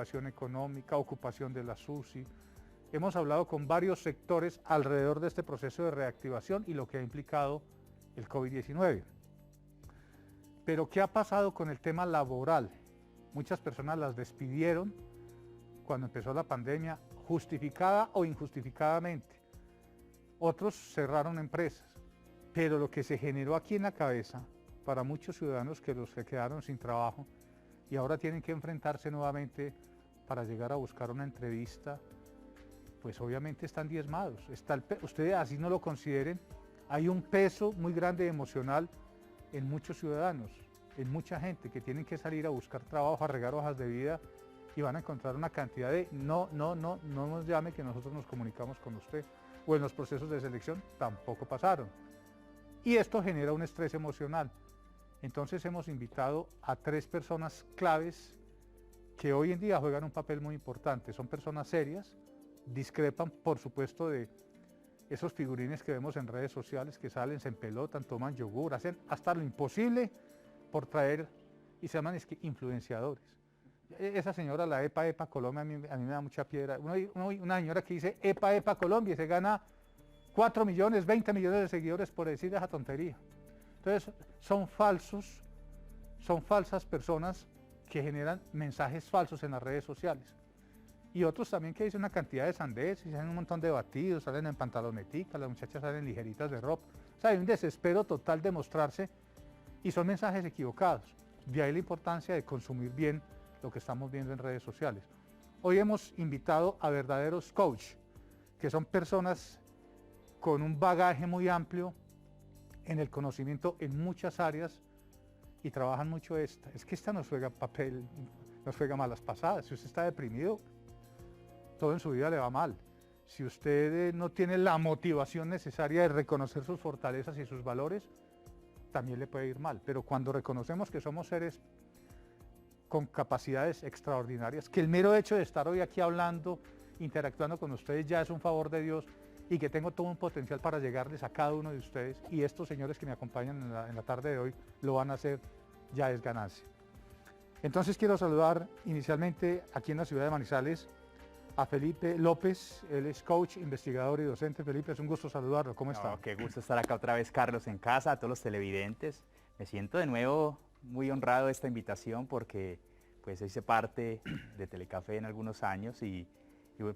reactivación económica, ocupación de las UCI. Hemos hablado con varios sectores alrededor de este proceso de reactivación y lo que ha implicado el COVID-19. Pero ¿qué ha pasado con el tema laboral? Muchas personas las despidieron cuando empezó la pandemia, justificada o injustificadamente. Otros cerraron empresas. Pero lo que se generó aquí en la cabeza, para muchos ciudadanos que los que quedaron sin trabajo y ahora tienen que enfrentarse nuevamente para llegar a buscar una entrevista, pues obviamente están diezmados. Ustedes así no lo consideren, hay un peso muy grande emocional en muchos ciudadanos, en mucha gente que tienen que salir a buscar trabajo, a regar hojas de vida y van a encontrar una cantidad de no nos llame que nosotros nos comunicamos con usted, o en los procesos de selección tampoco pasaron. Y esto genera un estrés emocional. Entonces hemos invitado a 3 personas claves que hoy en día juegan un papel muy importante. Son personas serias, discrepan por supuesto de esos figurines que vemos en redes sociales que salen, se empelotan, toman yogur, hacen hasta lo imposible por traer, y se llaman influenciadores. Esa señora, la EPA Colombia, a mí me da mucha piedra. Una señora que dice EPA Colombia y se gana 4 millones, 20 millones de seguidores por decir esa tontería. Entonces son falsas personas que generan mensajes falsos en las redes sociales. Y otros también que dicen una cantidad de sandeces, hacen un montón de batidos, salen en pantalonetica, las muchachas salen ligeritas de ropa. O sea, hay un desespero total de mostrarse y son mensajes equivocados. De ahí la importancia de consumir bien lo que estamos viendo en redes sociales. Hoy hemos invitado a verdaderos coach, que son personas con un bagaje muy amplio en el conocimiento en muchas áreas y trabajan mucho esta. Es que esta nos juega papel, nos juega malas pasadas. Si usted está deprimido, todo en su vida le va mal. Si usted no tiene la motivación necesaria de reconocer sus fortalezas y sus valores, también le puede ir mal. Pero cuando reconocemos que somos seres con capacidades extraordinarias, que el mero hecho de estar hoy aquí hablando, interactuando con ustedes ya es un favor de Dios, y que tengo todo un potencial para llegarles a cada uno de ustedes, y estos señores que me acompañan en la tarde de hoy lo van a hacer, ya es ganancia. Entonces quiero saludar inicialmente aquí en la ciudad de Manizales a Felipe López. Él es coach, investigador y docente. Felipe, es un gusto saludarlo. ¿Cómo está? Qué gusto estar acá otra vez, Carlos, en casa, a todos los televidentes. Me siento de nuevo muy honrado de esta invitación porque pues hice parte de Telecafé en algunos años y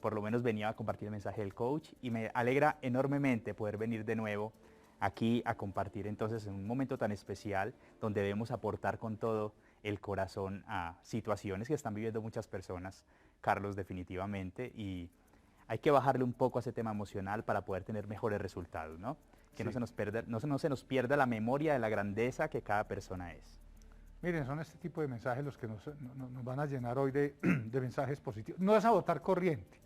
por lo menos venía a compartir el mensaje del coach, y me alegra enormemente poder venir de nuevo aquí a compartir entonces en un momento tan especial donde debemos aportar con todo el corazón a situaciones que están viviendo muchas personas, Carlos, definitivamente, y hay que bajarle un poco a ese tema emocional para poder tener mejores resultados, ¿no? Que sí. no se nos pierda la memoria de la grandeza que cada persona es. Miren, son este tipo de mensajes los que nos van a llenar hoy de mensajes positivos. No es a votar corriente.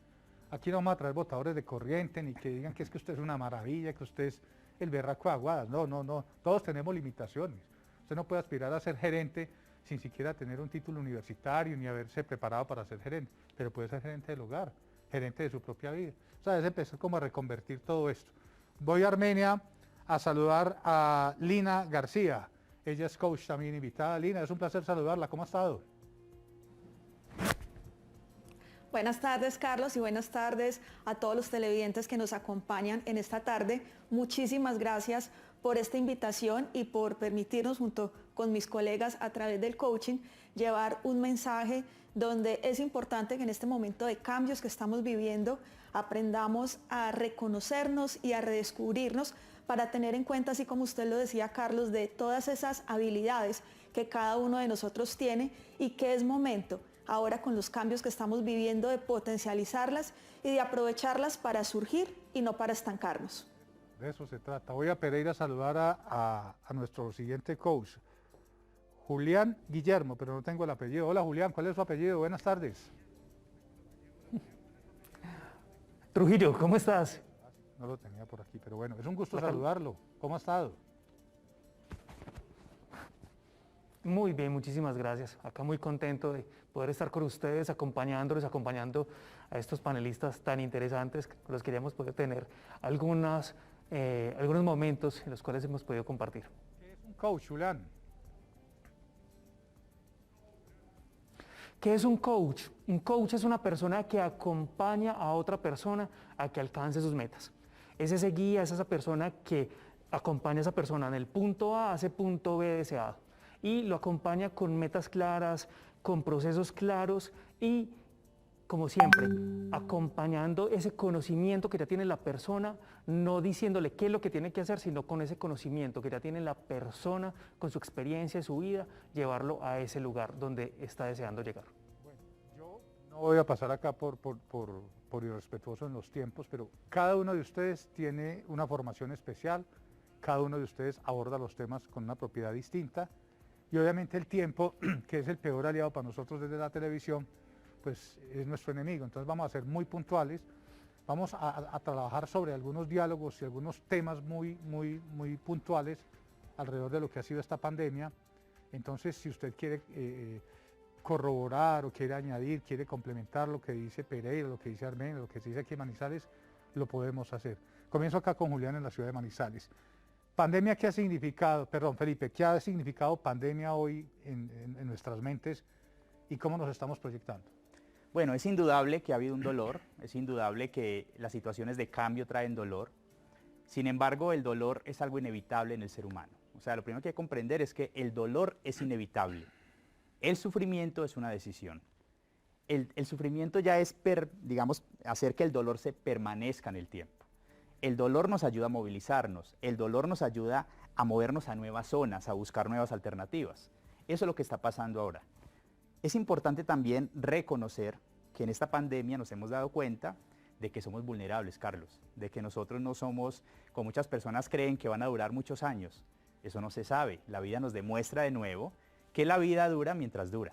Aquí no vamos a traer votadores de corriente, ni que digan que es que usted es una maravilla, que usted es el berraco de Aguadas. No. Todos tenemos limitaciones. Usted no puede aspirar a ser gerente sin siquiera tener un título universitario, ni haberse preparado para ser gerente. Pero puede ser gerente del hogar, gerente de su propia vida. O sea, es empezar como a reconvertir todo esto. Voy a Armenia a saludar a Lina García. Ella es coach también invitada. Lina, es un placer saludarla. ¿Cómo ha estado? Buenas tardes, Carlos, y buenas tardes a todos los televidentes que nos acompañan en esta tarde. Muchísimas gracias por esta invitación y por permitirnos, junto con mis colegas a través del coaching, llevar un mensaje donde es importante que en este momento de cambios que estamos viviendo aprendamos a reconocernos y a redescubrirnos para tener en cuenta, así como usted lo decía, Carlos, de todas esas habilidades que cada uno de nosotros tiene y que es momento ahora con los cambios que estamos viviendo de potencializarlas y de aprovecharlas para surgir y no para estancarnos. De eso se trata. Voy a Pereira a saludar a nuestro siguiente coach, Julián Guillermo, pero no tengo el apellido. Hola Julián, ¿cuál es su apellido? Buenas tardes. Trujillo, ¿cómo estás? No lo tenía por aquí, pero bueno, es un gusto saludarlo. ¿Cómo ha estado? Muy bien, muchísimas gracias. Acá muy contento de poder estar con ustedes, acompañando a estos panelistas tan interesantes con los que ya hemos podido tener algunos momentos en los cuales hemos podido compartir. ¿Qué es un coach, Julián? ¿Qué es un coach? Un coach es una persona que acompaña a otra persona a que alcance sus metas. Es ese guía, es esa persona que acompaña a esa persona en el punto A a ese punto B deseado. Y lo acompaña con metas claras, con procesos claros y, como siempre, acompañando ese conocimiento que ya tiene la persona, no diciéndole qué es lo que tiene que hacer, sino con ese conocimiento que ya tiene la persona, con su experiencia, su vida, llevarlo a ese lugar donde está deseando llegar. Bueno, yo no voy a pasar acá por irrespetuoso en los tiempos, pero cada uno de ustedes tiene una formación especial, cada uno de ustedes aborda los temas con una propiedad distinta y obviamente el tiempo, que es el peor aliado para nosotros desde la televisión, pues es nuestro enemigo. Entonces vamos a ser muy puntuales, vamos a trabajar sobre algunos diálogos y algunos temas muy puntuales alrededor de lo que ha sido esta pandemia. Entonces, si usted quiere corroborar o quiere añadir, quiere complementar lo que dice Pereira, lo que dice Armenio, lo que se dice aquí en Manizales, lo podemos hacer. Comienzo acá con Julián en la ciudad de Manizales. Pandemia, ¿qué ha significado? Perdón, Felipe, ¿qué ha significado pandemia hoy en nuestras mentes y cómo nos estamos proyectando? Bueno, es indudable que ha habido un dolor, es indudable que las situaciones de cambio traen dolor. Sin embargo, el dolor es algo inevitable en el ser humano. O sea, lo primero que hay que comprender es que el dolor es inevitable. El sufrimiento es una decisión. El sufrimiento ya es, digamos, hacer que el dolor se permanezca en el tiempo. El dolor nos ayuda a movilizarnos, el dolor nos ayuda a movernos a nuevas zonas, a buscar nuevas alternativas. Eso es lo que está pasando ahora. Es importante también reconocer que en esta pandemia nos hemos dado cuenta de que somos vulnerables, Carlos, de que nosotros no somos, como muchas personas creen, que van a durar muchos años. Eso no se sabe. La vida nos demuestra de nuevo que la vida dura mientras dura.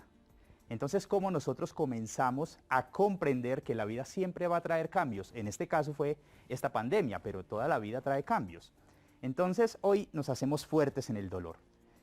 Entonces, ¿cómo nosotros comenzamos a comprender que la vida siempre va a traer cambios? En este caso fue esta pandemia, pero toda la vida trae cambios. Entonces, hoy nos hacemos fuertes en el dolor.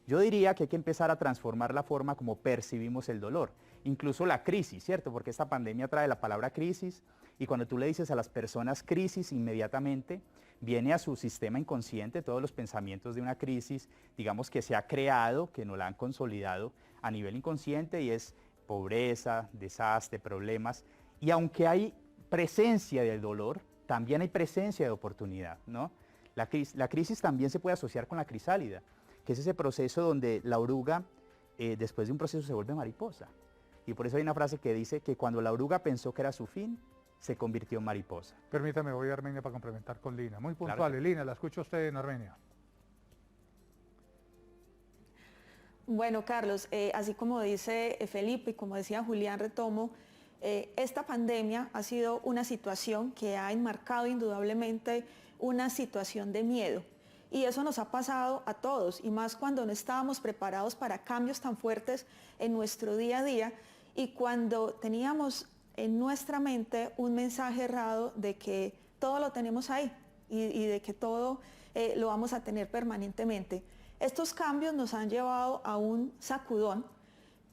Yo diría que hay que empezar a transformar la forma como percibimos el dolor, incluso la crisis, ¿cierto? Porque esta pandemia trae la palabra crisis y cuando tú le dices a las personas crisis, inmediatamente viene a su sistema inconsciente todos los pensamientos de una crisis, digamos que se ha creado, que no la han consolidado a nivel inconsciente y es pobreza, desastre, problemas. Y aunque hay presencia del dolor, también hay presencia de oportunidad, ¿no? La crisis también se puede asociar con la crisálida, que es ese proceso donde la oruga, después de un proceso, se vuelve mariposa. Y por eso hay una frase que dice que cuando la oruga pensó que era su fin, se convirtió en mariposa. Permítame, voy a Armenia para complementar con Lina. Muy puntual, Claro que... Lina, la escucho usted en Armenia. Bueno, Carlos, así como dice Felipe y como decía Julián, retomo, esta pandemia ha sido una situación que ha enmarcado indudablemente una situación de miedo. Y eso nos ha pasado a todos, y más cuando no estábamos preparados para cambios tan fuertes en nuestro día a día y cuando teníamos en nuestra mente un mensaje errado de que todo lo tenemos ahí y de que todo lo vamos a tener permanentemente. Estos cambios nos han llevado a un sacudón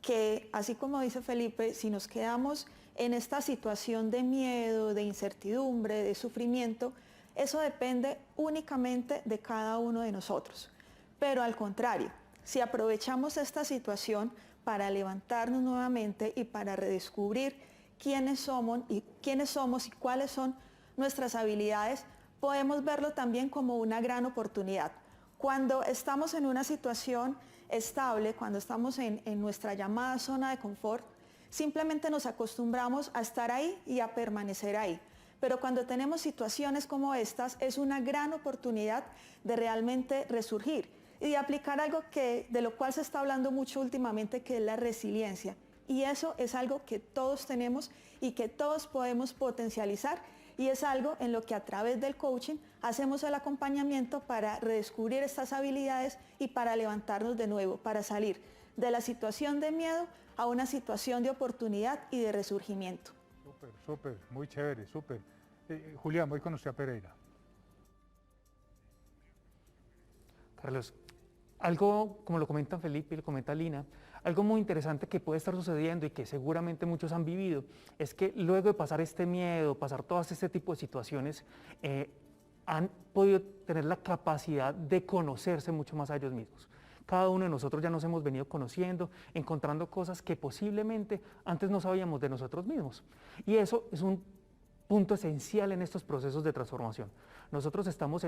que, así como dice Felipe, si nos quedamos en esta situación de miedo, de incertidumbre, de sufrimiento, eso depende únicamente de cada uno de nosotros. Pero al contrario, si aprovechamos esta situación para levantarnos nuevamente y para redescubrir quiénes somos y cuáles son nuestras habilidades, podemos verlo también como una gran oportunidad. Cuando estamos en una situación estable, cuando estamos en nuestra llamada zona de confort, simplemente nos acostumbramos a estar ahí y a permanecer ahí. Pero cuando tenemos situaciones como estas, es una gran oportunidad de realmente resurgir y de aplicar algo de lo cual se está hablando mucho últimamente, que es la resiliencia. Y eso es algo que todos tenemos y que todos podemos potencializar, y es algo en lo que a través del coaching hacemos el acompañamiento para redescubrir estas habilidades y para levantarnos de nuevo, para salir de la situación de miedo a una situación de oportunidad y de resurgimiento. Súper, muy chévere, súper. Julián, voy con usted a Pereira. Carlos, algo como lo comentan Felipe y lo comenta Lina, algo muy interesante que puede estar sucediendo y que seguramente muchos han vivido es que luego de pasar este miedo, pasar todo este tipo de situaciones, han podido tener la capacidad de conocerse mucho más a ellos mismos. Cada uno de nosotros ya nos hemos venido conociendo, encontrando cosas que posiblemente antes no sabíamos de nosotros mismos. Y eso es un punto esencial en estos procesos de transformación. Nosotros estamos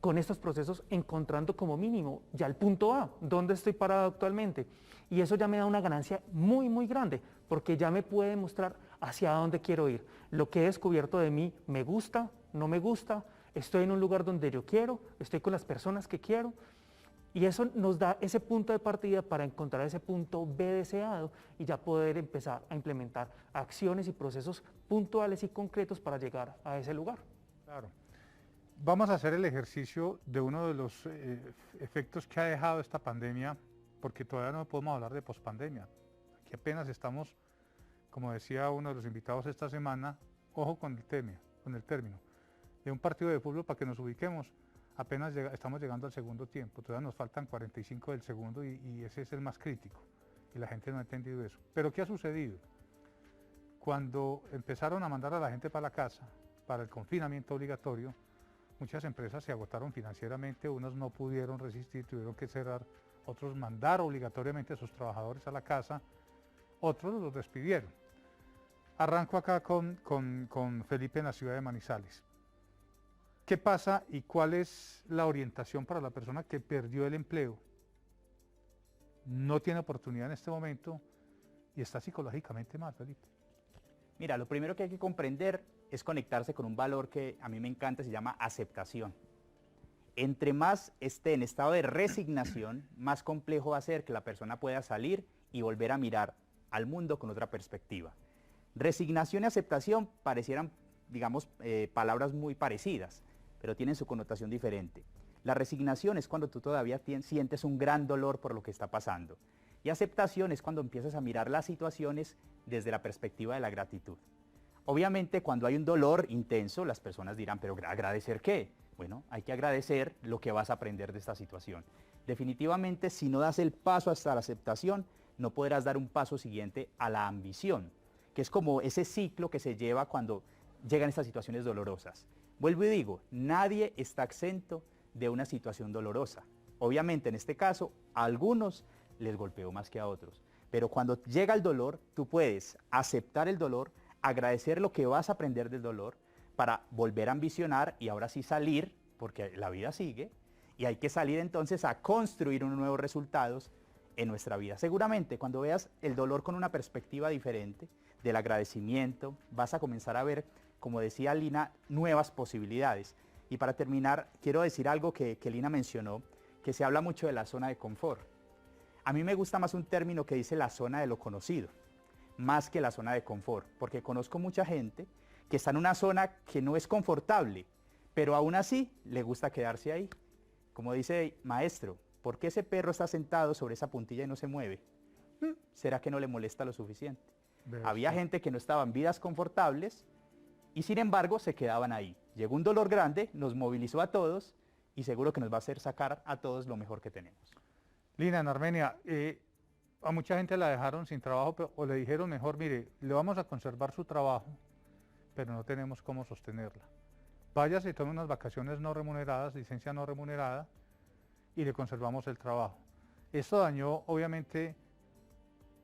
con estos procesos encontrando como mínimo ya el punto A, dónde estoy parado actualmente. Y eso ya me da una ganancia muy, muy grande, porque ya me puede mostrar hacia dónde quiero ir. Lo que he descubierto de mí, me gusta, no me gusta, estoy en un lugar donde yo quiero, estoy con las personas que quiero. Y eso nos da ese punto de partida para encontrar ese punto B deseado y ya poder empezar a implementar acciones y procesos puntuales y concretos para llegar a ese lugar. Claro. Vamos a hacer el ejercicio de uno de los efectos que ha dejado esta pandemia, porque todavía no podemos hablar de pospandemia. Aquí apenas estamos, como decía uno de los invitados esta semana, ojo con el término, de un partido de fútbol para que nos ubiquemos. Apenas estamos llegando al segundo tiempo, todavía nos faltan 45 del segundo y ese es el más crítico. Y la gente no ha entendido eso. Pero ¿qué ha sucedido? Cuando empezaron a mandar a la gente para la casa, para el confinamiento obligatorio, muchas empresas se agotaron financieramente, unos no pudieron resistir, tuvieron que cerrar, otros mandar obligatoriamente a sus trabajadores a la casa, otros los despidieron. Arranco acá con Felipe en la ciudad de Manizales. ¿Qué pasa y cuál es la orientación para la persona que perdió el empleo? No tiene oportunidad en este momento y está psicológicamente mal, Felipe. Mira, lo primero que hay que comprender es conectarse con un valor que a mí me encanta, se llama aceptación. Entre más esté en estado de resignación, más complejo va a ser que la persona pueda salir y volver a mirar al mundo con otra perspectiva. Resignación y aceptación parecieran, digamos, palabras muy parecidas, pero tienen su connotación diferente. La resignación es cuando tú todavía sientes un gran dolor por lo que está pasando. Y aceptación es cuando empiezas a mirar las situaciones desde la perspectiva de la gratitud. Obviamente, cuando hay un dolor intenso, las personas dirán, ¿pero agradecer qué? Bueno, hay que agradecer lo que vas a aprender de esta situación. Definitivamente, si no das el paso hasta la aceptación, no podrás dar un paso siguiente a la ambición, que es como ese ciclo que se lleva cuando llegan estas situaciones dolorosas. Vuelvo y digo, nadie está exento de una situación dolorosa. Obviamente, en este caso, a algunos les golpeó más que a otros. Pero cuando llega el dolor, tú puedes aceptar el dolor, agradecer lo que vas a aprender del dolor para volver a ambicionar y ahora sí salir, porque la vida sigue, y hay que salir entonces a construir unos nuevos resultados en nuestra vida. Seguramente cuando veas el dolor con una perspectiva diferente, del agradecimiento, vas a comenzar a ver, como decía Lina, nuevas posibilidades. Y para terminar, quiero decir algo que Lina mencionó, que se habla mucho de la zona de confort. A mí me gusta más un término que dice la zona de lo conocido, más que la zona de confort, porque conozco mucha gente que está en una zona que no es confortable, pero aún así le gusta quedarse ahí. Como dice maestro, ¿por qué ese perro está sentado sobre esa puntilla y no se mueve? ¿Será que no le molesta lo suficiente? Había gente que no estaba en vidas confortables y sin embargo se quedaban ahí. Llegó un dolor grande, nos movilizó a todos y seguro que nos va a hacer sacar a todos lo mejor que tenemos. Lina, en Armenia, a mucha gente la dejaron sin trabajo o le dijeron mejor, mire, le vamos a conservar su trabajo, pero no tenemos cómo sostenerla. Váyase y tome unas vacaciones no remuneradas, licencia no remunerada, y le conservamos el trabajo. Esto dañó, obviamente,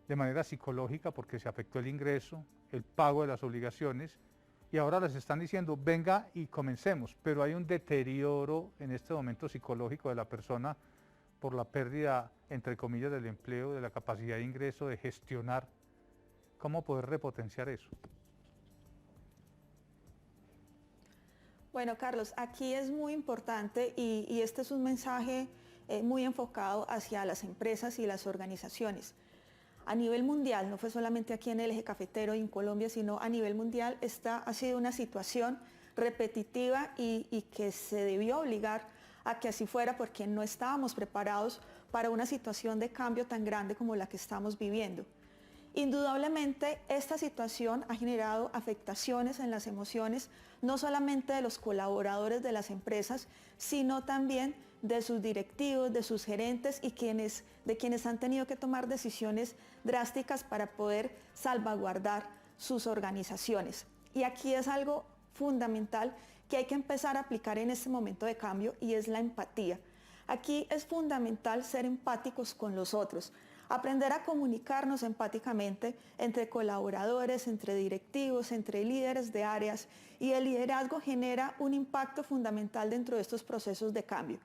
de manera psicológica porque se afectó el ingreso, el pago de las obligaciones, y ahora les están diciendo, venga y comencemos, pero hay un deterioro en este momento psicológico de la persona por la pérdida, entre comillas, del empleo, de la capacidad de ingreso, de gestionar. ¿Cómo poder repotenciar eso? Bueno, Carlos, aquí es muy importante y este es un mensaje muy enfocado hacia las empresas y las organizaciones. A nivel mundial, no fue solamente aquí en el eje cafetero y en Colombia, sino a nivel mundial, esta ha sido una situación repetitiva y que se debió obligar a que así fuera porque no estábamos preparados para una situación de cambio tan grande como la que estamos viviendo. Indudablemente, esta situación ha generado afectaciones en las emociones, no solamente de los colaboradores de las empresas, sino también de sus directivos, de sus gerentes y de quienes han tenido que tomar decisiones drásticas para poder salvaguardar sus organizaciones. Y aquí es algo fundamental que hay que empezar a aplicar en este momento de cambio y es la empatía. Aquí es fundamental ser empáticos con los otros, aprender a comunicarnos empáticamente entre colaboradores, entre directivos, entre líderes de áreas, y el liderazgo genera un impacto fundamental dentro de estos procesos de cambio.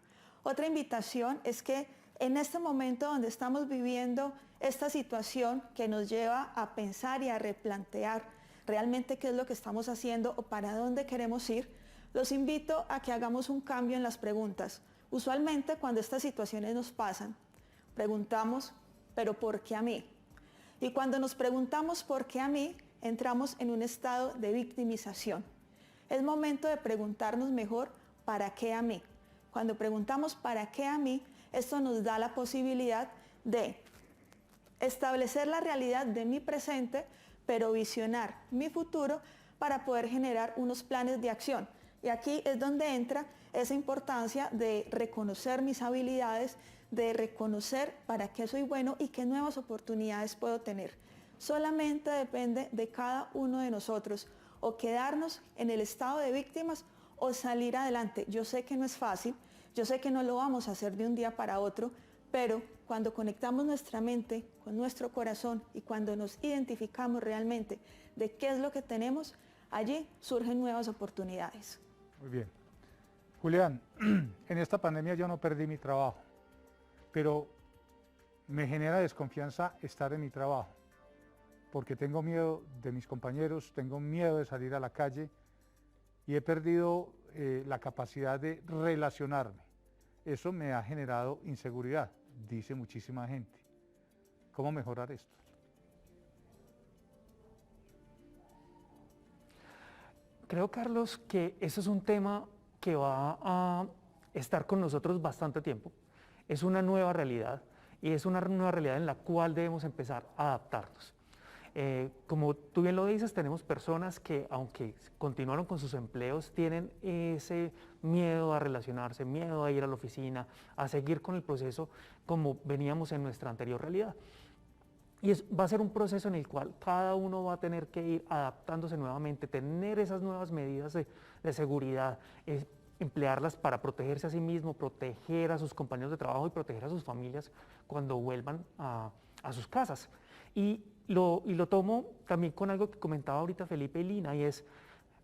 Otra invitación es que en este momento donde estamos viviendo esta situación que nos lleva a pensar y a replantear realmente qué es lo que estamos haciendo o para dónde queremos ir, los invito a que hagamos un cambio en las preguntas. Usualmente cuando estas situaciones nos pasan, preguntamos, ¿pero por qué a mí? Y cuando nos preguntamos por qué a mí, entramos en un estado de victimización. Es momento de preguntarnos mejor, ¿para qué a mí? Cuando preguntamos ¿para qué a mí?, esto nos da la posibilidad de establecer la realidad de mi presente, pero visionar mi futuro para poder generar unos planes de acción. Y aquí es donde entra esa importancia de reconocer mis habilidades, de reconocer para qué soy bueno y qué nuevas oportunidades puedo tener. Solamente depende de cada uno de nosotros o quedarnos en el estado de víctimas o salir adelante. Yo sé que no es fácil, yo sé que no lo vamos a hacer de un día para otro, pero cuando conectamos nuestra mente con nuestro corazón y cuando nos identificamos realmente de qué es lo que tenemos, allí surgen nuevas oportunidades. Muy bien. Julián, en esta pandemia yo no perdí mi trabajo, pero me genera desconfianza estar en mi trabajo, porque tengo miedo de mis compañeros, tengo miedo de salir a la calle y he perdido la capacidad de relacionarme. Eso me ha generado inseguridad, dice muchísima gente. ¿Cómo mejorar esto? Creo, Carlos, que eso es un tema que va a estar con nosotros bastante tiempo. Es una nueva realidad y es una nueva realidad en la cual debemos empezar a adaptarnos. Como tú bien lo dices, tenemos personas que, aunque continuaron con sus empleos, tienen ese miedo a relacionarse, miedo a ir a la oficina, a seguir con el proceso como veníamos en nuestra anterior realidad. Y va a ser un proceso en el cual cada uno va a tener que ir adaptándose nuevamente, tener esas nuevas medidas de seguridad, emplearlas para protegerse a sí mismo, proteger a sus compañeros de trabajo y proteger a sus familias cuando vuelvan a sus casas. Y lo tomo también con algo que comentaba ahorita Felipe y Lina, y es,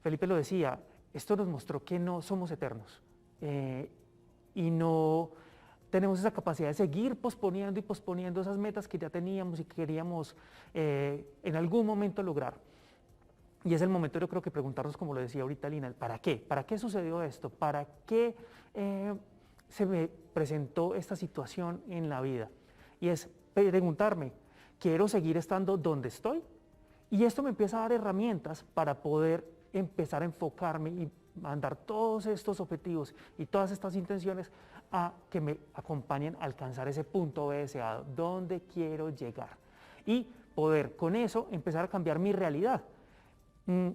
Felipe lo decía, esto nos mostró que no somos eternos y no tenemos esa capacidad de seguir posponiendo y posponiendo esas metas que ya teníamos y que queríamos en algún momento lograr. Y es el momento, yo creo, que preguntarnos, como lo decía ahorita Lina, ¿para qué? ¿Para qué sucedió esto? ¿Para qué se me presentó esta situación en la vida? Y es preguntarme, ¿quiero seguir estando donde estoy? Y esto me empieza a dar herramientas para poder empezar a enfocarme y mandar todos estos objetivos y todas estas intenciones a que me acompañen a alcanzar ese punto deseado, donde quiero llegar. Y poder con eso empezar a cambiar mi realidad.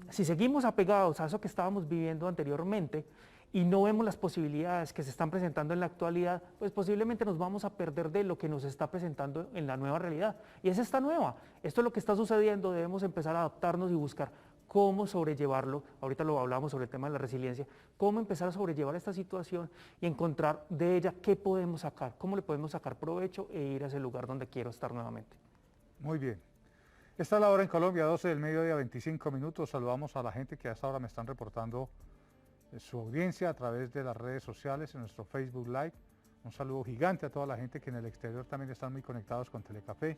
Si seguimos apegados a eso que estábamos viviendo anteriormente y no vemos las posibilidades que se están presentando en la actualidad, pues posiblemente nos vamos a perder de lo que nos está presentando en la nueva realidad. Y es esta nueva, esto es lo que está sucediendo, debemos empezar a adaptarnos y buscar cómo sobrellevarlo. Ahorita lo hablamos sobre el tema de la resiliencia, cómo empezar a sobrellevar esta situación y encontrar de ella qué podemos sacar, cómo le podemos sacar provecho e ir a ese lugar donde quiero estar nuevamente. Muy bien. Esta es la hora en Colombia, 12 del mediodía, 25 minutos. Saludamos a la gente que a esta hora me están reportando su audiencia a través de las redes sociales, en nuestro Facebook Live. Un saludo gigante a toda la gente que en el exterior también están muy conectados con Telecafé.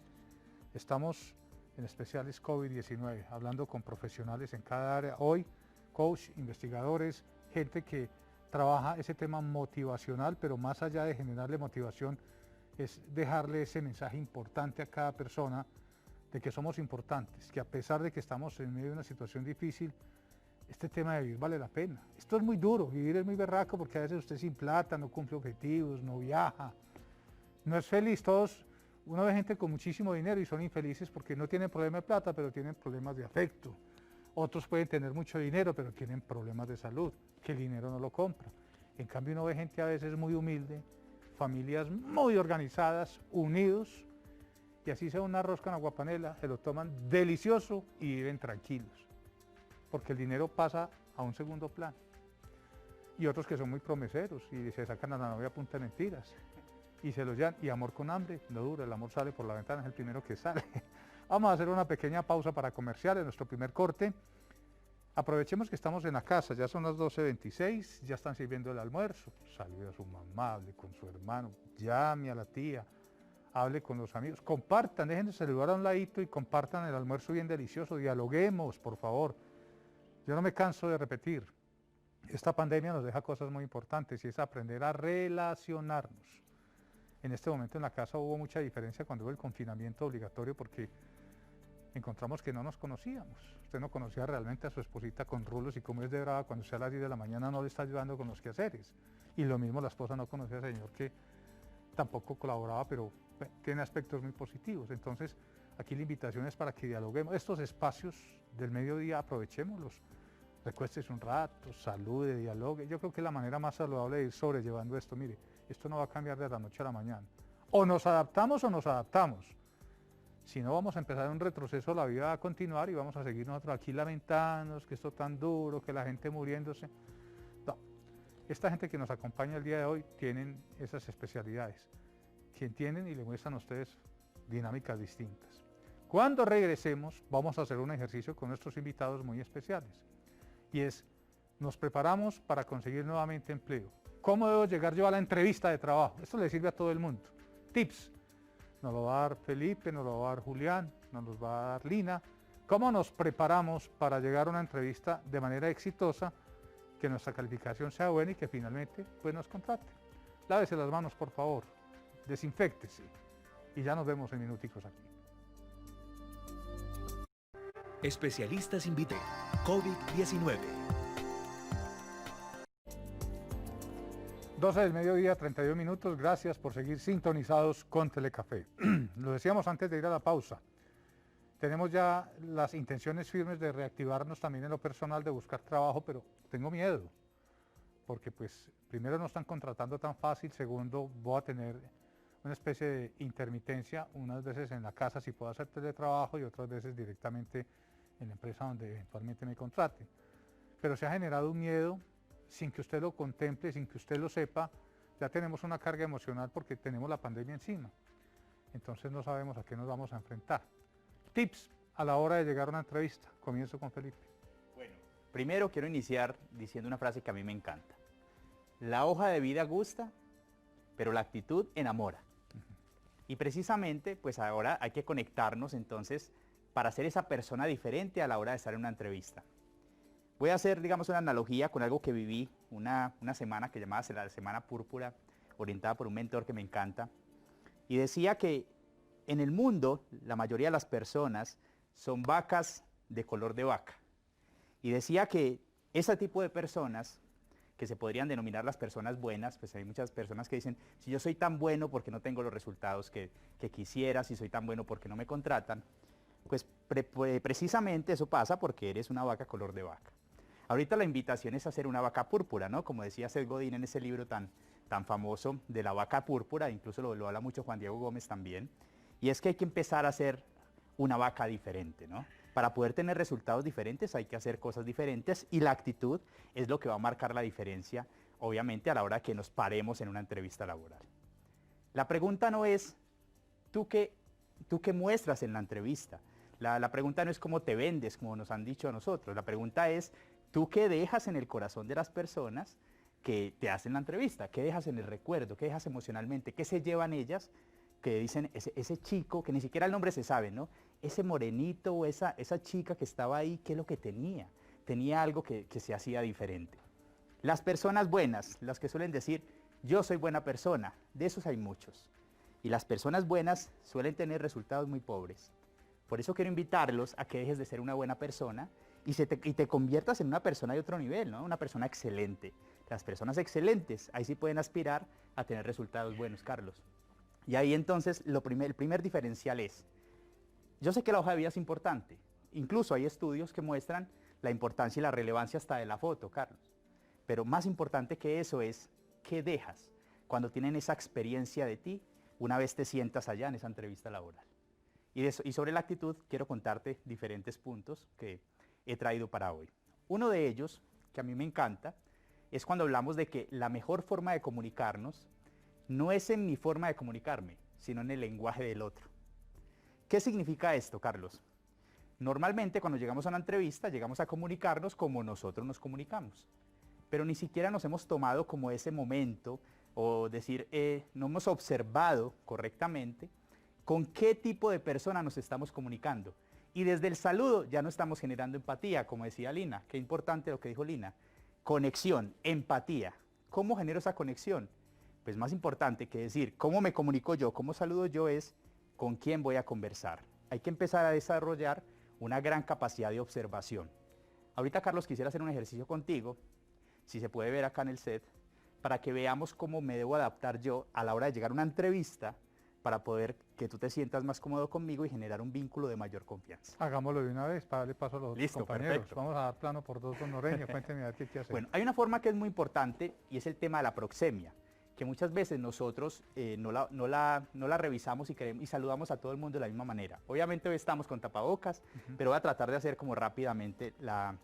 Estamos en especiales COVID-19, hablando con profesionales en cada área. Hoy, coach, investigadores, gente que trabaja ese tema motivacional, pero más allá de generarle motivación, es dejarle ese mensaje importante a cada persona de que somos importantes, que a pesar de que estamos en medio de una situación difícil, este tema de vivir vale la pena. Esto es muy duro, vivir es muy berraco porque a veces usted sin plata, no cumple objetivos, no viaja, no es feliz. Uno ve gente con muchísimo dinero y son infelices porque no tienen problema de plata, pero tienen problemas de afecto. Otros pueden tener mucho dinero, pero tienen problemas de salud, que el dinero no lo compra. En cambio uno ve gente a veces muy humilde, familias muy organizadas, unidos, y así sea un arroz con aguapanela, se lo toman delicioso y viven tranquilos, porque el dinero pasa a un segundo plano. y otros que son muy promeseros y se sacan a la novia a punta de mentiras y se lo llevan. Y amor con hambre no dura, el amor sale por la ventana, es el primero que sale. Vamos a hacer una pequeña pausa para comerciales, nuestro primer corte. Aprovechemos que estamos en la casa, ya son las 12:26, ya están sirviendo el almuerzo. Salude a su mamá, hable con su hermano, llame a la tía, hable con los amigos, compartan, dejen de saludar a un ladito y compartan el almuerzo bien delicioso, dialoguemos, por favor. Yo no me canso de repetir, esta pandemia nos deja cosas muy importantes y es aprender a relacionarnos. En este momento en la casa hubo mucha diferencia cuando hubo el confinamiento obligatorio porque encontramos que no nos conocíamos. Usted no conocía realmente a su esposita con rulos y cómo es de brava cuando usted a las 10 de la mañana no le está ayudando con los quehaceres. Y lo mismo la esposa no conocía al señor que tampoco colaboraba, pero tiene aspectos muy positivos. Entonces, aquí la invitación es para que dialoguemos. Estos espacios del mediodía aprovechémoslos. Recuéstese un rato, salude, dialogue. Yo creo que es la manera más saludable de ir sobrellevando esto. Mire, esto no va a cambiar de la noche a la mañana. O nos adaptamos o nos adaptamos. Si no, vamos a empezar un retroceso, la vida va a continuar y vamos a seguir nosotros aquí lamentándonos que esto tan duro, que la gente muriéndose. No, esta gente que nos acompaña el día de hoy tienen esas especialidades, que entienden y le muestran a ustedes dinámicas distintas. Cuando regresemos, vamos a hacer un ejercicio con nuestros invitados muy especiales. Y es, nos preparamos para conseguir nuevamente empleo. ¿Cómo debo llegar yo a la entrevista de trabajo? Esto le sirve a todo el mundo. Tips. Nos lo va a dar Felipe, nos lo va a dar Julián, nos los va a dar Lina. ¿Cómo nos preparamos para llegar a una entrevista de manera exitosa, que nuestra calificación sea buena y que finalmente pues, nos contraten? Lávese las manos, por favor, desinféctese y ya nos vemos en minuticos aquí. Especialistas invitan COVID-19. 12 del mediodía, 32 minutos. Gracias por seguir sintonizados con Telecafé. Lo decíamos antes de ir a la pausa. Tenemos ya las intenciones firmes de reactivarnos también en lo personal, de buscar trabajo, pero tengo miedo. Porque pues, primero no están contratando tan fácil, segundo, voy a tener una especie de intermitencia, unas veces en la casa si puedo hacer teletrabajo y otras veces directamente en la empresa donde eventualmente me contraten. Pero se ha generado un miedo sin que usted lo contemple, sin que usted lo sepa. Ya tenemos una carga emocional porque tenemos la pandemia encima. Entonces no sabemos a qué nos vamos a enfrentar. Tips a la hora de llegar a una entrevista. Comienzo con Felipe. Bueno, primero quiero iniciar diciendo una frase que a mí me encanta. La hoja de vida gusta, pero la actitud enamora. Y precisamente, pues ahora hay que conectarnos entonces para ser esa persona diferente a la hora de estar en una entrevista. Voy a hacer, digamos, una analogía con algo que viví una semana que llamaba la Semana Púrpura, orientada por un mentor que me encanta, y decía que en el mundo la mayoría de las personas son vacas de color de vaca. Y decía que ese tipo de personas, que se podrían denominar las personas buenas, pues hay muchas personas que dicen, si yo soy tan bueno porque no tengo los resultados que quisiera, si soy tan bueno porque no me contratan, pues precisamente eso pasa porque eres una vaca color de vaca. Ahorita la invitación es a hacer una vaca púrpura, ¿no? Como decía Seth Godin en ese libro tan famoso de la vaca púrpura, incluso lo habla mucho Juan Diego Gómez también, y es que hay que empezar a hacer una vaca diferente, ¿no? Para poder tener resultados diferentes hay que hacer cosas diferentes y la actitud es lo que va a marcar la diferencia, obviamente, a la hora que nos paremos en una entrevista laboral. La pregunta no es, ¿tú qué muestras en la entrevista? La pregunta no es cómo te vendes, como nos han dicho a nosotros. La pregunta es, ¿tú qué dejas en el corazón de las personas que te hacen la entrevista? ¿Qué dejas en el recuerdo? ¿Qué dejas emocionalmente? ¿Qué se llevan ellas? Que dicen, ese chico, que ni siquiera el nombre se sabe, ¿no? Ese morenito o esa chica que estaba ahí, ¿qué es lo que tenía? Tenía algo que se hacía diferente. Las personas buenas, las que suelen decir, yo soy buena persona, de esos hay muchos. Y las personas buenas suelen tener resultados muy pobres. Por eso quiero invitarlos a que dejes de ser una buena persona y te conviertas en una persona de otro nivel, ¿no? Una persona excelente. Las personas excelentes, ahí sí pueden aspirar a tener resultados buenos, Carlos. Y ahí entonces el primer diferencial es, yo sé que la hoja de vida es importante, incluso hay estudios que muestran la importancia y la relevancia hasta de la foto, Carlos. Pero más importante que eso es, ¿qué dejas cuando tienen esa experiencia de ti una vez te sientas allá en esa entrevista laboral? Y sobre la actitud quiero contarte diferentes puntos que he traído para hoy. Uno de ellos, que a mí me encanta, es cuando hablamos de que la mejor forma de comunicarnos no es en mi forma de comunicarme, sino en el lenguaje del otro. ¿Qué significa esto, Carlos? Normalmente cuando llegamos a una entrevista, llegamos a comunicarnos como nosotros nos comunicamos, pero ni siquiera nos hemos tomado como ese momento o decir, no hemos observado correctamente con qué tipo de persona nos estamos comunicando. Y desde el saludo ya no estamos generando empatía, como decía Lina. Qué importante lo que dijo Lina. Conexión, empatía. ¿Cómo genero esa conexión? Pues más importante que decir cómo me comunico yo, cómo saludo yo es con quién voy a conversar. Hay que empezar a desarrollar una gran capacidad de observación. Ahorita, Carlos, quisiera hacer un ejercicio contigo, si se puede ver acá en el set, para que veamos cómo me debo adaptar yo a la hora de llegar a una entrevista para poder que tú te sientas más cómodo conmigo y generar un vínculo de mayor confianza. Hagámoslo de una vez para darle paso a los otros compañeros. Perfecto. Vamos a dar plano por dos, don Noreño. Cuénteme a qué hacer. Bueno, hay una forma que es muy importante y es el tema de la proxemia, que muchas veces nosotros no la revisamos y saludamos a todo el mundo de la misma manera. Obviamente hoy estamos con tapabocas, pero voy a tratar de hacer como rápidamente la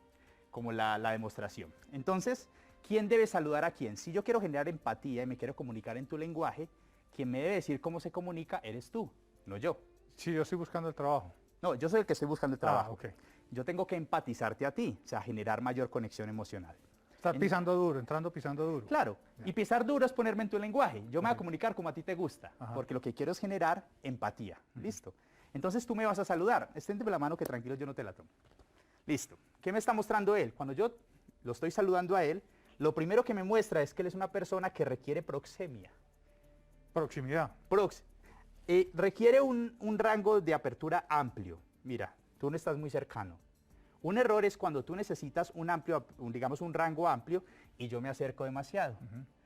demostración. Entonces, ¿quién debe saludar a quién? Si yo quiero generar empatía y me quiero comunicar en tu lenguaje, quien me debe decir cómo se comunica eres tú, no yo. Sí, yo estoy buscando el trabajo. No, yo soy el que estoy buscando el trabajo. Ok. Yo tengo que empatizarte a ti, o sea, generar mayor conexión emocional. Estar pisando duro, entrando pisando duro. Claro, y pisar duro es ponerme en tu lenguaje. Yo me voy a comunicar como a ti te gusta, Ajá. porque lo que quiero es generar empatía. ¿Listo? Entonces tú me vas a saludar. Exténdeme la mano que tranquilo yo no te la tomo. Listo. ¿Qué me está mostrando él? Cuando yo lo estoy saludando a él, lo primero que me muestra es que él es una persona que requiere proxemia. Proximidad. Requiere un rango de apertura amplio. Mira, tú no estás muy cercano. Un error es cuando tú necesitas digamos un rango amplio y yo me acerco demasiado.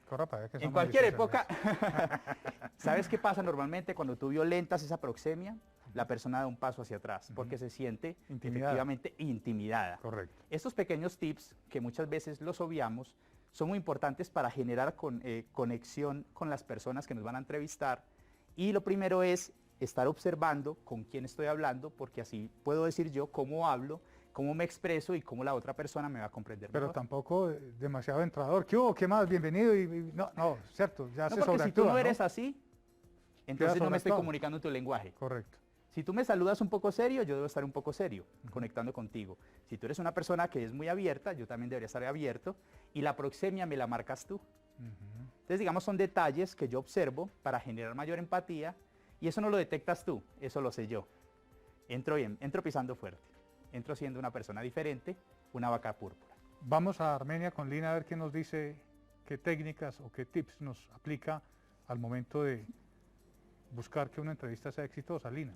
Corra para allá, que En somos cualquier especialistas. época, ¿sabes qué pasa normalmente cuando tú violentas esa proxemia? La persona da un paso hacia atrás porque se siente Intimidada. efectivamente intimidada. Correcto. Estos pequeños tips que muchas veces los obviamos son muy importantes para generar conexión con las personas que nos van a entrevistar. Y lo primero es estar observando con quién estoy hablando, porque así puedo decir yo cómo hablo, cómo me expreso y cómo la otra persona me va a comprender Pero mejor. tampoco demasiado entrador. ¿Qué hubo? ¿Qué más? Bienvenido. No, cierto, ya No, se porque si tú sobreactúa, no eres así, entonces no me estoy sobreactuado. comunicando en tu lenguaje. Correcto. Si tú me saludas un poco serio, yo debo estar un poco serio, conectando contigo. Si tú eres una persona que es muy abierta, yo también debería estar abierto, y la proxemia me la marcas tú. Entonces, digamos, son detalles que yo observo para generar mayor empatía, y eso no lo detectas tú, eso lo sé yo. Entro bien, entro pisando fuerte, entro siendo una persona diferente, una vaca púrpura. Vamos a Armenia con Lina a ver qué nos dice, qué técnicas o qué tips nos aplica al momento de buscar que una entrevista sea exitosa. Lina.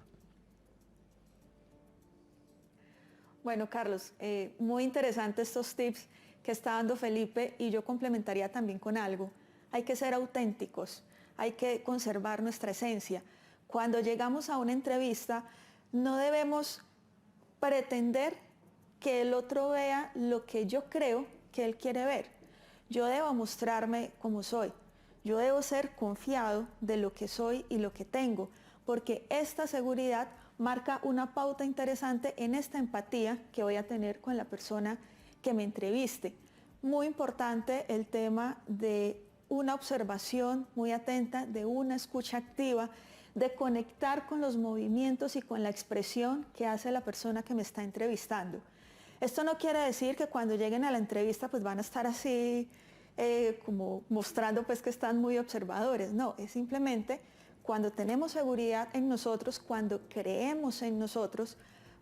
Bueno, Carlos, muy interesantes estos tips que está dando Felipe y yo complementaría también con algo. Hay que ser auténticos, hay que conservar nuestra esencia. Cuando llegamos a una entrevista, no debemos pretender que el otro vea lo que yo creo que él quiere ver. Yo debo mostrarme como soy. Yo debo ser confiado de lo que soy y lo que tengo, porque esta seguridad marca una pauta interesante en esta empatía que voy a tener con la persona que me entreviste. Muy importante el tema de una observación muy atenta, de una escucha activa, de conectar con los movimientos y con la expresión que hace la persona que me está entrevistando. Esto no quiere decir que cuando lleguen a la entrevista pues van a estar así como mostrando pues que están muy observadores. No, es simplemente cuando tenemos seguridad en nosotros, cuando creemos en nosotros,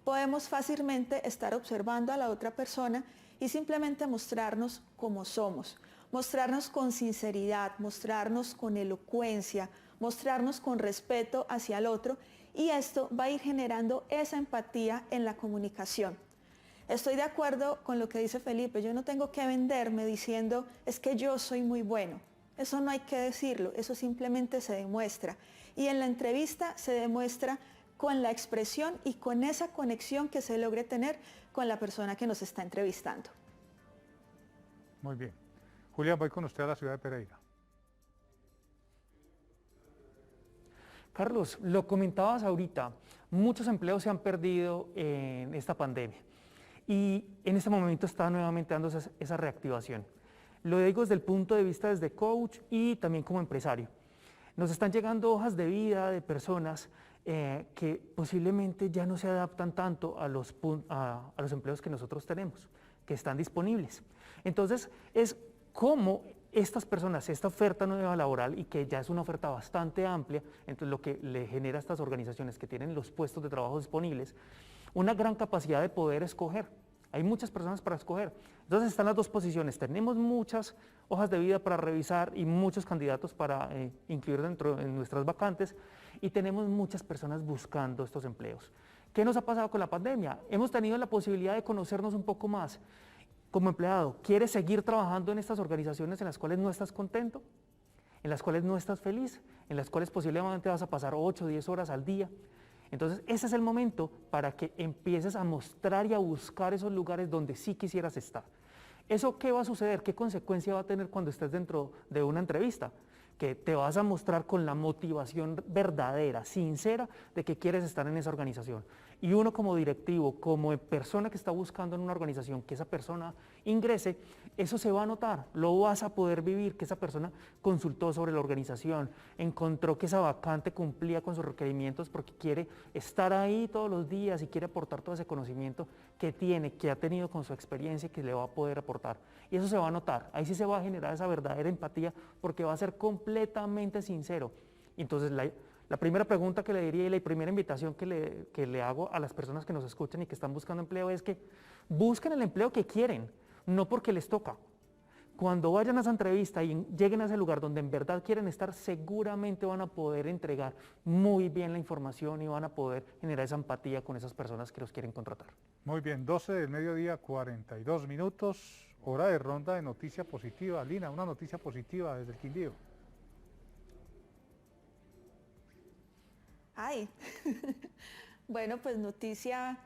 podemos fácilmente estar observando a la otra persona y simplemente mostrarnos como somos. Mostrarnos con sinceridad, mostrarnos con elocuencia, mostrarnos con respeto hacia el otro, y esto va a ir generando esa empatía en la comunicación. Estoy de acuerdo con lo que dice Felipe, yo no tengo que venderme diciendo es que yo soy muy bueno. Eso no hay que decirlo, eso simplemente se demuestra. Y en la entrevista se demuestra con la expresión y con esa conexión que se logre tener con la persona que nos está entrevistando. Muy bien. Julián, voy con usted a la ciudad de Pereira. Carlos, lo comentabas ahorita, muchos empleos se han perdido en esta pandemia y en este momento está nuevamente dándose esa reactivación. Lo digo desde el punto de vista desde coach y también como empresario. Nos están llegando hojas de vida de personas que posiblemente ya no se adaptan tanto a los empleos que nosotros tenemos, que están disponibles. Entonces, es como estas personas, esta oferta nueva laboral, y que ya es una oferta bastante amplia, entonces lo que le genera a estas organizaciones que tienen los puestos de trabajo disponibles, una gran capacidad de poder escoger. Hay muchas personas para escoger. Entonces están las dos posiciones. Tenemos muchas hojas de vida para revisar y muchos candidatos para incluir en nuestras vacantes, y tenemos muchas personas buscando estos empleos. ¿Qué nos ha pasado con la pandemia? Hemos tenido la posibilidad de conocernos un poco más. Como empleado, ¿quieres seguir trabajando en estas organizaciones en las cuales no estás contento? ¿En las cuales no estás feliz? ¿En las cuales posiblemente vas a pasar 8 o 10 horas al día? Entonces, ese es el momento para que empieces a mostrar y a buscar esos lugares donde sí quisieras estar. ¿Eso qué va a suceder? ¿Qué consecuencia va a tener cuando estés dentro de una entrevista? Que te vas a mostrar con la motivación verdadera, sincera, de que quieres estar en esa organización. Y uno como directivo, como persona que está buscando en una organización que esa persona ingrese, eso se va a notar, lo vas a poder vivir, que esa persona consultó sobre la organización, encontró que esa vacante cumplía con sus requerimientos porque quiere estar ahí todos los días y quiere aportar todo ese conocimiento que tiene, que ha tenido con su experiencia y que le va a poder aportar. Y eso se va a notar, ahí sí se va a generar esa verdadera empatía porque va a ser completamente sincero. Entonces, la primera pregunta que le diría y la primera invitación que le hago a las personas que nos escuchan y que están buscando empleo es que busquen el empleo que quieren, no porque les toca. Cuando vayan a esa entrevista y lleguen a ese lugar donde en verdad quieren estar, seguramente van a poder entregar muy bien la información y van a poder generar esa empatía con esas personas que los quieren contratar. Muy bien, 12 del mediodía, 42 minutos, hora de ronda de noticia positiva. Lina, una noticia positiva desde el Quindío. Ay, bueno, pues noticia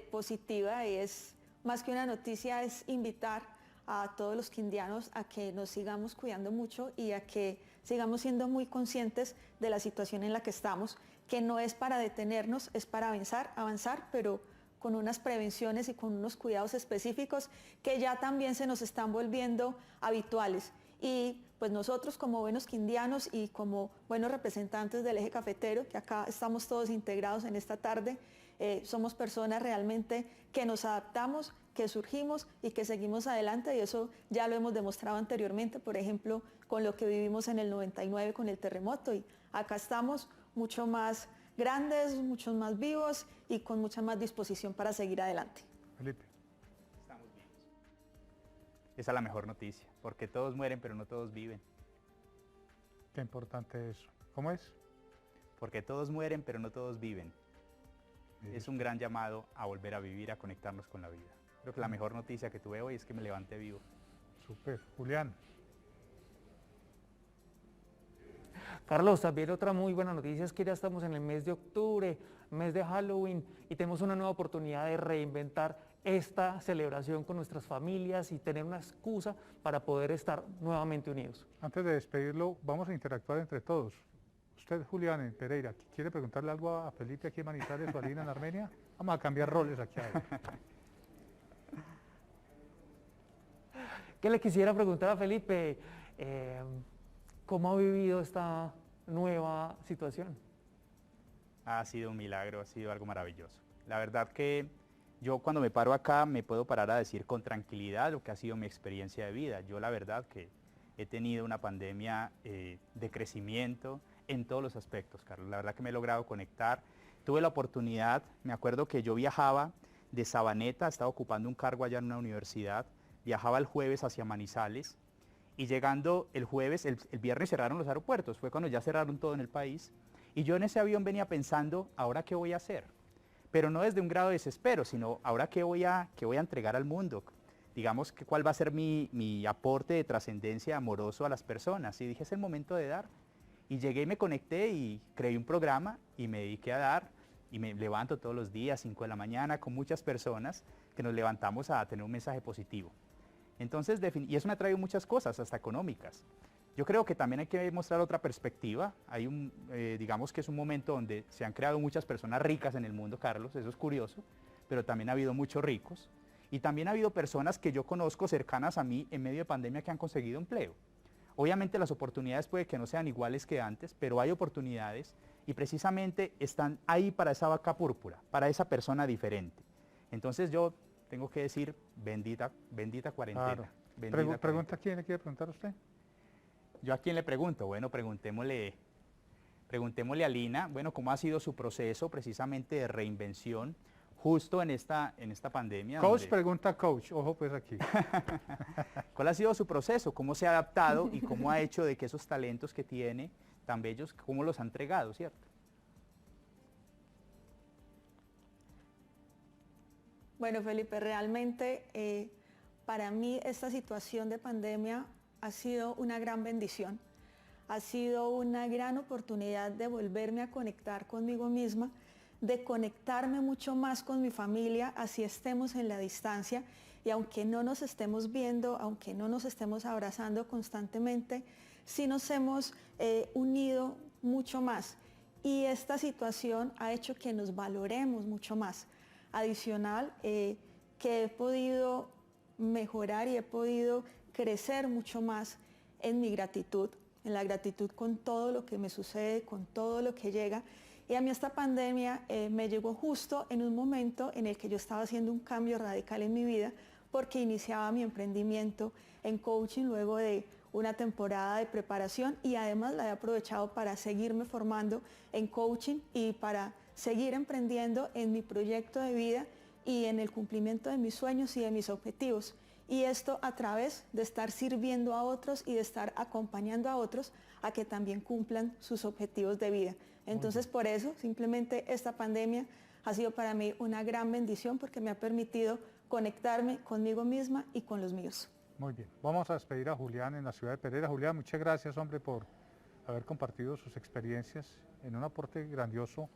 positiva es, más que una noticia, es invitar a todos los quindianos a que nos sigamos cuidando mucho y a que sigamos siendo muy conscientes de la situación en la que estamos, que no es para detenernos, es para avanzar, pero con unas prevenciones y con unos cuidados específicos que ya también se nos están volviendo habituales. Y pues nosotros como buenos quindianos y como buenos representantes del eje cafetero, que acá estamos todos integrados en esta tarde, somos personas realmente que nos adaptamos, que surgimos y que seguimos adelante, y eso ya lo hemos demostrado anteriormente, por ejemplo, con lo que vivimos en el 99 con el terremoto, y acá estamos mucho más grandes, mucho más vivos y con mucha más disposición para seguir adelante. Felipe. Estamos vivos. Esa es la mejor noticia, porque todos mueren pero no todos viven. Qué importante eso. ¿Cómo es? Porque todos mueren pero no todos viven. Es un gran llamado a volver a vivir, a conectarnos con la vida. Creo que la mejor noticia que tuve hoy es que me levanté vivo. Súper. Julián. Carlos, también otra muy buena noticia es que ya estamos en el mes de octubre, mes de Halloween, y tenemos una nueva oportunidad de reinventar esta celebración con nuestras familias y tener una excusa para poder estar nuevamente unidos. Antes de despedirlo, vamos a interactuar entre todos. Usted, Julián, en Pereira, ¿quiere preguntarle algo a Felipe aquí en Manizales o a Lina en Armenia? Vamos a cambiar roles aquí. ¿Qué le quisiera preguntar a Felipe? ¿Cómo ha vivido esta nueva situación? Ha sido un milagro, ha sido algo maravilloso. La verdad que yo cuando me paro acá me puedo parar a decir con tranquilidad lo que ha sido mi experiencia de vida. Yo la verdad que he tenido una pandemia de crecimiento en todos los aspectos, Carlos. La verdad que me he logrado conectar. Tuve la oportunidad, me acuerdo que yo viajaba de Sabaneta, estaba ocupando un cargo allá en una universidad, viajaba el jueves hacia Manizales y llegando el jueves, el viernes cerraron los aeropuertos, fue cuando ya cerraron todo en el país, y yo en ese avión venía pensando, ¿ahora qué voy a hacer? Pero no desde un grado de desespero, sino ¿ahora qué voy a entregar al mundo? Digamos, ¿cuál va a ser mi aporte de trascendencia amoroso a las personas? Y dije, es el momento de dar. Y llegué y me conecté y creé un programa y me dediqué a dar, y me levanto todos los días, 5 de la mañana, con muchas personas que nos levantamos a tener un mensaje positivo. Entonces, y eso me ha traído muchas cosas, hasta económicas. Yo creo que también hay que mostrar otra perspectiva. Hay digamos que es un momento donde se han creado muchas personas ricas en el mundo, Carlos, eso es curioso, pero también ha habido muchos ricos. Y también ha habido personas que yo conozco cercanas a mí en medio de pandemia que han conseguido empleo. Obviamente las oportunidades puede que no sean iguales que antes, pero hay oportunidades y precisamente están ahí para esa vaca púrpura, para esa persona diferente. Entonces yo tengo que decir, bendita cuarentena. Claro. Bendita Pregunta, ¿quién le quiere preguntar a usted? ¿Yo a quién le pregunto? Bueno, preguntémosle a Lina, bueno, ¿cómo ha sido su proceso precisamente de reinvención justo en esta pandemia? Coach pregunta a coach, ojo pues aquí. ¿Cuál ha sido su proceso? ¿Cómo se ha adaptado y cómo ha hecho de que esos talentos que tiene tan bellos, cómo los ha entregado, cierto? Bueno, Felipe, realmente para mí esta situación de pandemia ha sido una gran bendición. Ha sido una gran oportunidad de volverme a conectar conmigo misma, de conectarme mucho más con mi familia, así estemos en la distancia y aunque no nos estemos viendo, aunque no nos estemos abrazando constantemente, sí nos hemos unido mucho más. Y esta situación ha hecho que nos valoremos mucho más. Adicional, que he podido mejorar y he podido crecer mucho más en mi gratitud, en la gratitud con todo lo que me sucede, con todo lo que llega. Y a mí esta pandemia me llegó justo en un momento en el que yo estaba haciendo un cambio radical en mi vida porque iniciaba mi emprendimiento en coaching luego de una temporada de preparación y además la he aprovechado para seguirme formando en coaching y para seguir emprendiendo en mi proyecto de vida y en el cumplimiento de mis sueños y de mis objetivos. Y esto a través de estar sirviendo a otros y de estar acompañando a otros a que también cumplan sus objetivos de vida. Entonces, por eso, simplemente esta pandemia ha sido para mí una gran bendición porque me ha permitido conectarme conmigo misma y con los míos. Muy bien, vamos a despedir a Julián en la ciudad de Pereira. Julián, muchas gracias, hombre, por haber compartido sus experiencias en un aporte grandioso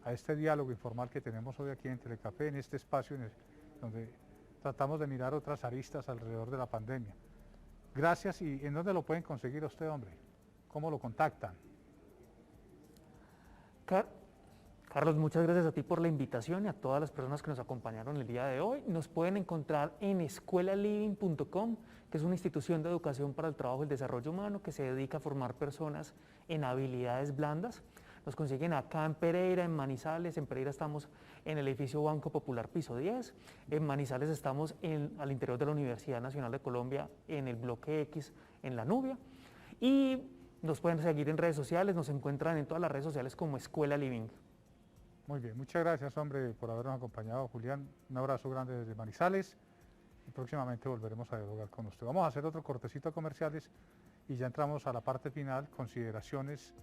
a este diálogo informal que tenemos hoy aquí en Telecafé, en este espacio donde tratamos de mirar otras aristas alrededor de la pandemia. Gracias. ¿Y en dónde lo pueden conseguir a usted, hombre? ¿Cómo lo contactan? Carlos, muchas gracias a ti por la invitación y a todas las personas que nos acompañaron el día de hoy. Nos pueden encontrar en escuelaliving.com, que es una institución de educación para el trabajo y el desarrollo humano que se dedica a formar personas en habilidades blandas. Nos consiguen acá en Pereira, en Manizales. En Pereira estamos en el edificio Banco Popular piso 10. En Manizales estamos al interior de la Universidad Nacional de Colombia, en el bloque X, en La Nubia. Y nos pueden seguir en redes sociales, nos encuentran en todas las redes sociales como Escuela Living. Muy bien, muchas gracias, hombre, por habernos acompañado, Julián. Un abrazo grande desde Manizales y próximamente volveremos a dialogar con usted. Vamos a hacer otro cortecito a comerciales y ya entramos a la parte final, consideraciones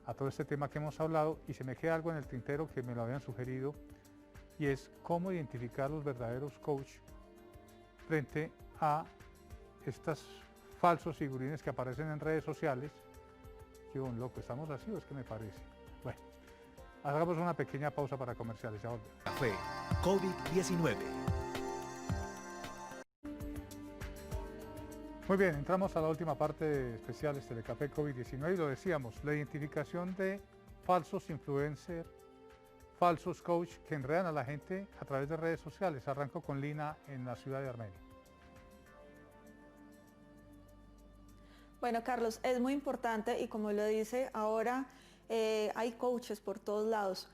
a todo este tema que hemos hablado, y se me queda algo en el tintero que me lo habían sugerido, y es cómo identificar los verdaderos coach frente a estos falsos figurines que aparecen en redes sociales. Yo, loco, ¿estamos así o es que me parece? Bueno, hagamos una pequeña pausa para comerciales, ya volvemos. Café COVID-19. Muy bien, entramos a la última parte de especiales Telecafé COVID-19 y lo decíamos, la identificación de falsos influencers, falsos coach que enredan a la gente a través de redes sociales. Arranco con Lina en la ciudad de Armenia. Bueno, Carlos, es muy importante y como lo dice, ahora hay coaches por todos lados.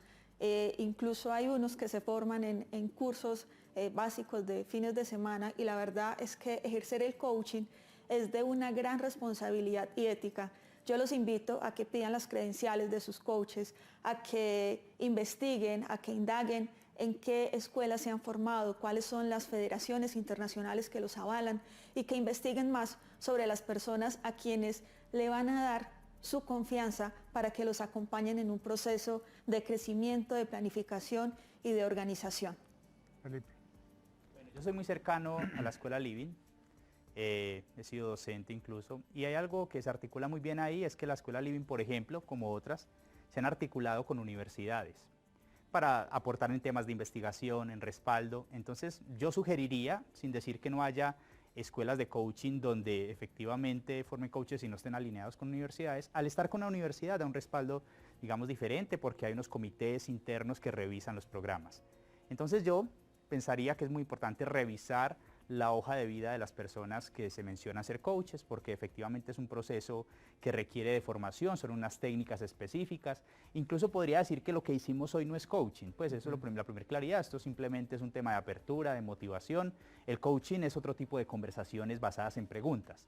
Incluso hay unos que se forman en cursos básicos de fines de semana y la verdad es que ejercer el coaching es de una gran responsabilidad y ética. Yo los invito a que pidan las credenciales de sus coaches, a que investiguen, a que indaguen en qué escuelas se han formado, cuáles son las federaciones internacionales que los avalan y que investiguen más sobre las personas a quienes le van a dar su confianza para que los acompañen en un proceso de crecimiento, de planificación y de organización. Felipe. Bueno, yo soy muy cercano a la Escuela Living, he sido docente incluso, y hay algo que se articula muy bien ahí, es que la Escuela Living, por ejemplo, como otras, se han articulado con universidades para aportar en temas de investigación, en respaldo. Entonces yo sugeriría, sin decir que no haya escuelas de coaching donde efectivamente formen coaches y no estén alineados con universidades, al estar con la universidad da un respaldo, digamos, diferente porque hay unos comités internos que revisan los programas. Entonces yo pensaría que es muy importante revisar la hoja de vida de las personas que se mencionan ser coaches, porque efectivamente es un proceso que requiere de formación, son unas técnicas específicas. Incluso podría decir que lo que hicimos hoy no es coaching, pues eso es la primera claridad, esto simplemente es un tema de apertura, de motivación. El coaching es otro tipo de conversaciones basadas en preguntas.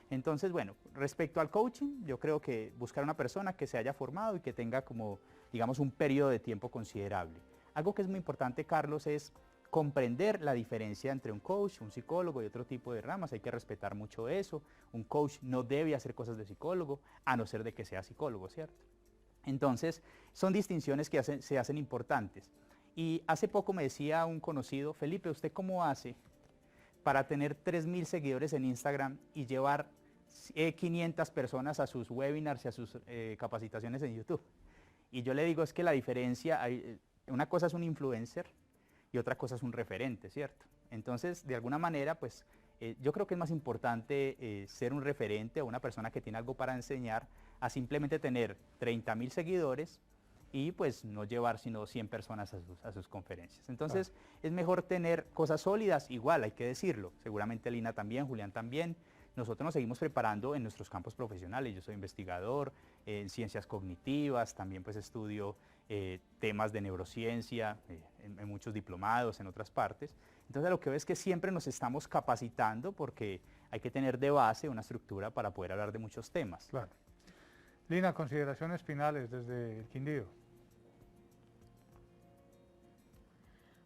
Entonces, bueno, respecto al coaching, yo creo que buscar una persona que se haya formado y que tenga como, digamos, un periodo de tiempo considerable. Algo que es muy importante, Carlos, es comprender la diferencia entre un coach, un psicólogo y otro tipo de ramas. Hay que respetar mucho eso. Un coach no debe hacer cosas de psicólogo, a no ser de que sea psicólogo, ¿cierto? Entonces, son distinciones que se hacen importantes. Y hace poco me decía un conocido, Felipe, ¿usted cómo hace para tener 3.000 seguidores en Instagram y llevar 500 personas a sus webinars y a sus capacitaciones en YouTube? Y yo le digo, es que la diferencia, una cosa es un influencer y otra cosa es un referente, ¿cierto? Entonces, de alguna manera, pues, yo creo que es más importante ser un referente o una persona que tiene algo para enseñar a simplemente tener 30.000 seguidores y pues no llevar sino 100 personas a sus conferencias. Entonces, es mejor tener cosas sólidas, igual, hay que decirlo. Seguramente Lina también, Julián también. Nosotros nos seguimos preparando en nuestros campos profesionales. Yo soy investigador en ciencias cognitivas, también pues estudio temas de neurociencia, en muchos diplomados, en otras partes. Entonces lo que veo es que siempre nos estamos capacitando porque hay que tener de base una estructura para poder hablar de muchos temas. Claro. Lina, consideraciones finales desde el Quindío.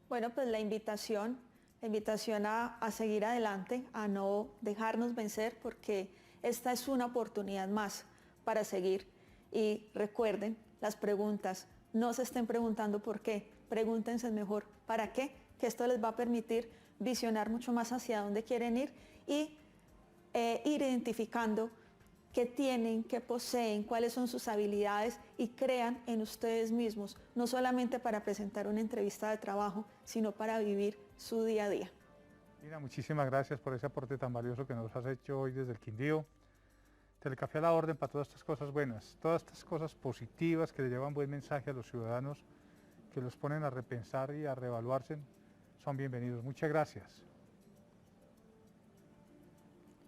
Bueno, pues la invitación a seguir adelante, a no dejarnos vencer, porque esta es una oportunidad más para seguir. Y recuerden, las preguntas, no se estén preguntando por qué, pregúntense mejor para qué, que esto les va a permitir visionar mucho más hacia dónde quieren ir y ir identificando qué tienen, qué poseen, cuáles son sus habilidades y crean en ustedes mismos, no solamente para presentar una entrevista de trabajo, sino para vivir su día a día. Lina, muchísimas gracias por ese aporte tan valioso que nos has hecho hoy desde el Quindío. Telecafé a la orden para todas estas cosas buenas, todas estas cosas positivas que le llevan buen mensaje a los ciudadanos, que los ponen a repensar y a reevaluarse, son bienvenidos. Muchas gracias.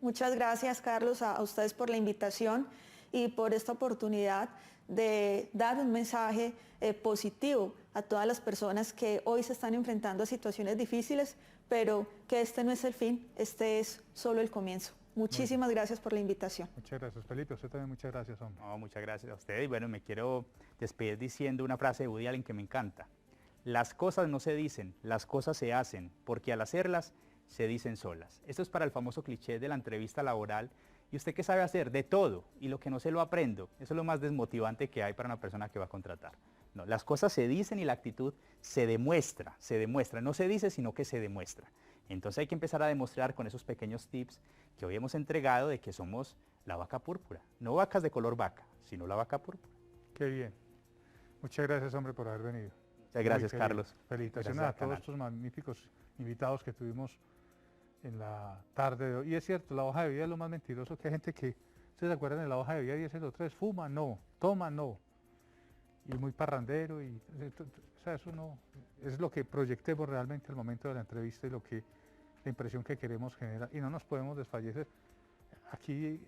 Muchas gracias, Carlos, a ustedes por la invitación y por esta oportunidad de dar un mensaje positivo a todas las personas que hoy se están enfrentando a situaciones difíciles, pero que este no es el fin, este es solo el comienzo. Muchísimas gracias por la invitación. Muchas gracias, Felipe. A usted también muchas gracias, hombre. No, muchas gracias a ustedes. Y bueno, me quiero despedir diciendo una frase de Woody Allen que me encanta. Las cosas no se dicen, las cosas se hacen, porque al hacerlas se dicen solas. Esto es para el famoso cliché de la entrevista laboral. ¿Y usted qué sabe hacer? De todo. Y lo que no se lo aprendo. Eso es lo más desmotivante que hay para una persona que va a contratar. No, las cosas se dicen y la actitud se demuestra. No se dice, sino que se demuestra. Entonces hay que empezar a demostrar con esos pequeños tips que hoy hemos entregado de que somos la vaca púrpura. No vacas de color vaca, sino la vaca púrpura. Qué bien. Muchas gracias, hombre, por haber venido. Muchas gracias, Carlos. Felicitaciones Gracias a todos estos magníficos invitados que tuvimos en la tarde de hoy. Y es cierto, la hoja de vida es lo más mentiroso, que hay gente que, ¿ustedes se acuerdan de la hoja de vida? Y es el 3, fuma, no, toma, no. Y muy parrandero, y o sea, eso no, es lo que proyectemos realmente al momento de la entrevista y la impresión que queremos generar. Y no nos podemos desfallecer. Aquí,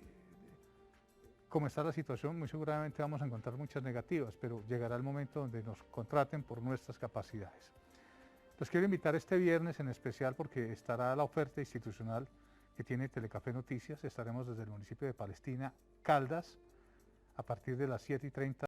como está la situación, muy seguramente vamos a encontrar muchas negativas, pero llegará el momento donde nos contraten por nuestras capacidades. Los quiero invitar este viernes en especial porque estará la oferta institucional que tiene Telecafé Noticias. Estaremos desde el municipio de Palestina, Caldas, a partir de las 7:30.